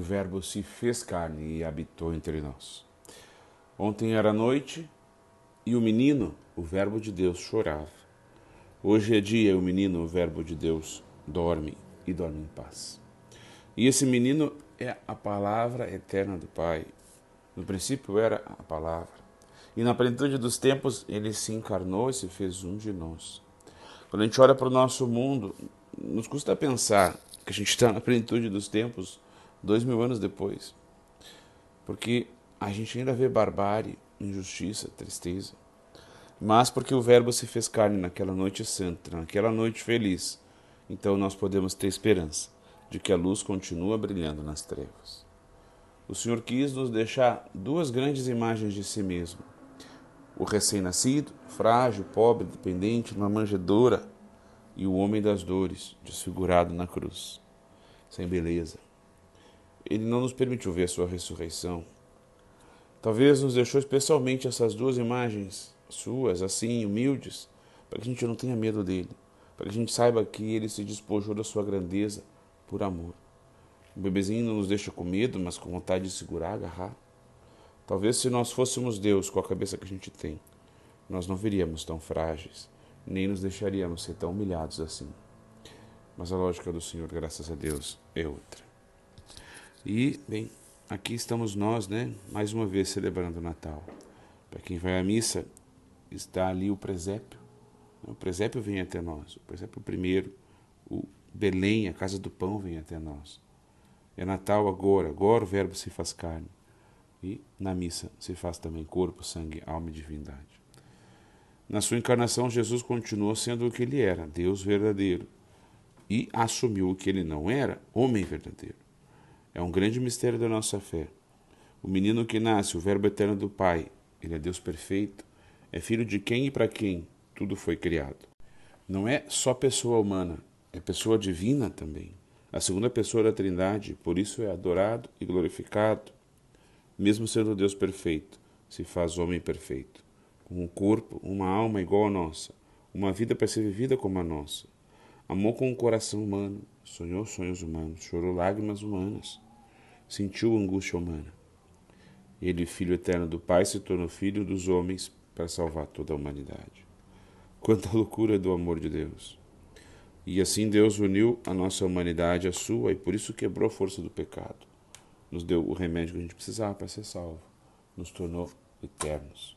Verbo se fez carne e habitou entre nós. Ontem era noite e o menino, o Verbo de Deus, chorava. Hoje é dia e o menino, o Verbo de Deus, dorme e dorme em paz. E esse menino é a palavra eterna do Pai. No princípio era a palavra. E na plenitude dos tempos ele se encarnou e se fez um de nós. Quando a gente olha para o nosso mundo, nos custa pensar que a gente está na plenitude dos tempos 2000 anos depois. Porque a gente ainda vê barbárie, injustiça, tristeza. Mas porque o Verbo se fez carne naquela noite santa, naquela noite feliz, então nós podemos ter esperança de que a luz continua brilhando nas trevas. O Senhor quis nos deixar duas grandes imagens de si mesmo. O recém-nascido, frágil, pobre, dependente, numa manjedoura, e o homem das dores, desfigurado na cruz, sem beleza. Ele não nos permitiu ver a sua ressurreição. Talvez nos deixou especialmente essas duas imagens suas, assim, humildes, para que a gente não tenha medo dele, para que a gente saiba que ele se despojou da sua grandeza por amor. O bebezinho não nos deixa com medo, mas com vontade de segurar, agarrar. Talvez se nós fôssemos Deus com a cabeça que a gente tem, nós não viríamos tão frágeis, nem nos deixaríamos ser tão humilhados assim. Mas a lógica do Senhor, graças a Deus, é outra. E, bem, aqui estamos nós, mais uma vez celebrando o Natal. Para quem vai à missa, está ali o presépio. O presépio vem até nós. O presépio primeiro, o Belém, a casa do pão, vem até nós. É Natal agora o Verbo se faz carne. E na missa se faz também corpo, sangue, alma e divindade. Na sua encarnação, Jesus continuou sendo o que ele era, Deus verdadeiro. E assumiu o que ele não era, homem verdadeiro. É um grande mistério da nossa fé. O menino que nasce, o Verbo eterno do Pai, ele é Deus perfeito, é filho de quem e para quem tudo foi criado. Não é só pessoa humana, é pessoa divina também. A segunda pessoa da Trindade, por isso é adorado e glorificado. Mesmo sendo Deus perfeito, se faz homem perfeito, com um corpo, uma alma igual à nossa, uma vida para ser vivida como a nossa. Amou com um coração humano, sonhou sonhos humanos, chorou lágrimas humanas, sentiu angústia humana. Ele, filho eterno do Pai, se tornou filho dos homens para salvar toda a humanidade. Quanta loucura do amor de Deus! E assim Deus uniu a nossa humanidade à sua e por isso quebrou a força do pecado. Nos deu o remédio que a gente precisava para ser salvo. Nos tornou eternos.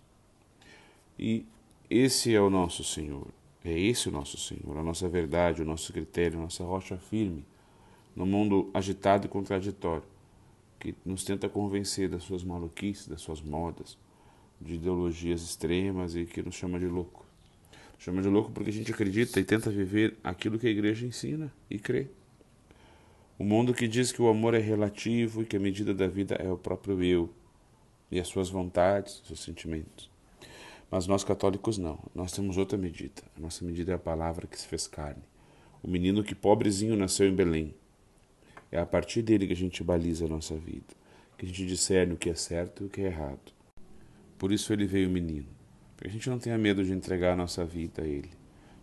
E esse é o nosso Senhor. É esse o nosso Senhor, a nossa verdade, o nosso critério, a nossa rocha firme, no mundo agitado e contraditório, que nos tenta convencer das suas maluquices, das suas modas, de ideologias extremas e que nos chama de louco. Chama de louco porque a gente acredita e tenta viver aquilo que a igreja ensina e crê. O mundo que diz que o amor é relativo e que a medida da vida é o próprio eu e as suas vontades, seus sentimentos. Mas nós católicos não, nós temos outra medida. A nossa medida é a palavra que se fez carne. O menino que pobrezinho nasceu em Belém. É a partir dele que a gente baliza a nossa vida, que a gente discerne o que é certo e o que é errado. Por isso ele veio menino, para que a gente não tenha medo de entregar a nossa vida a ele,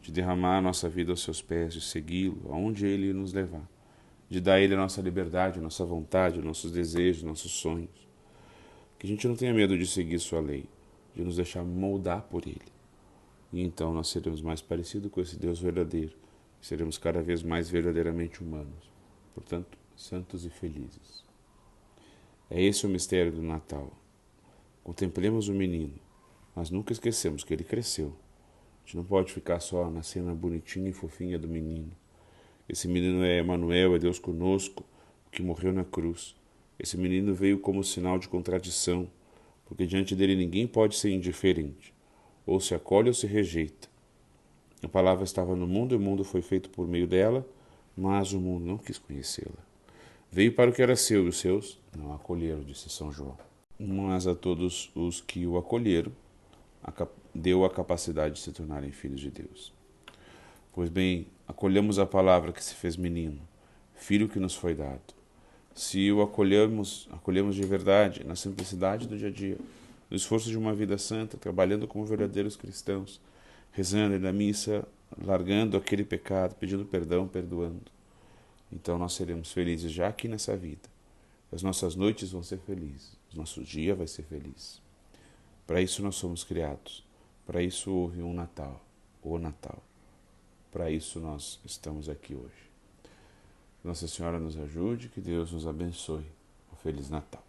de derramar a nossa vida aos seus pés, de segui-lo, aonde ele nos levar, de dar a ele a nossa liberdade, a nossa vontade, os nossos desejos, nossos sonhos. Que a gente não tenha medo de seguir sua lei, de nos deixar moldar por ele. E então nós seremos mais parecidos com esse Deus verdadeiro, seremos cada vez mais verdadeiramente humanos, portanto, santos e felizes. É esse o mistério do Natal. Contemplemos o menino, mas nunca esquecemos que ele cresceu. A gente não pode ficar só na cena bonitinha e fofinha do menino. Esse menino é Emanuel, é Deus conosco, que morreu na cruz. Esse menino veio como sinal de contradição, porque diante dele ninguém pode ser indiferente. Ou se acolhe ou se rejeita. A palavra estava no mundo e o mundo foi feito por meio dela, mas o mundo não quis conhecê-la. Veio para o que era seu e os seus não a acolheram, disse São João. Mas a todos os que o acolheram, deu a capacidade de se tornarem filhos de Deus. Pois bem, acolhemos a palavra que se fez menino, filho que nos foi dado. Se o acolhemos de verdade, na simplicidade do dia a dia, no esforço de uma vida santa, trabalhando como verdadeiros cristãos, rezando na missa, largando aquele pecado, pedindo perdão, perdoando. Então nós seremos felizes já aqui nessa vida, as nossas noites vão ser felizes, o nosso dia vai ser feliz. Para isso nós somos criados, para isso houve um Natal, o Natal. Para isso nós estamos aqui hoje. Nossa Senhora nos ajude, que Deus nos abençoe. Um Feliz Natal.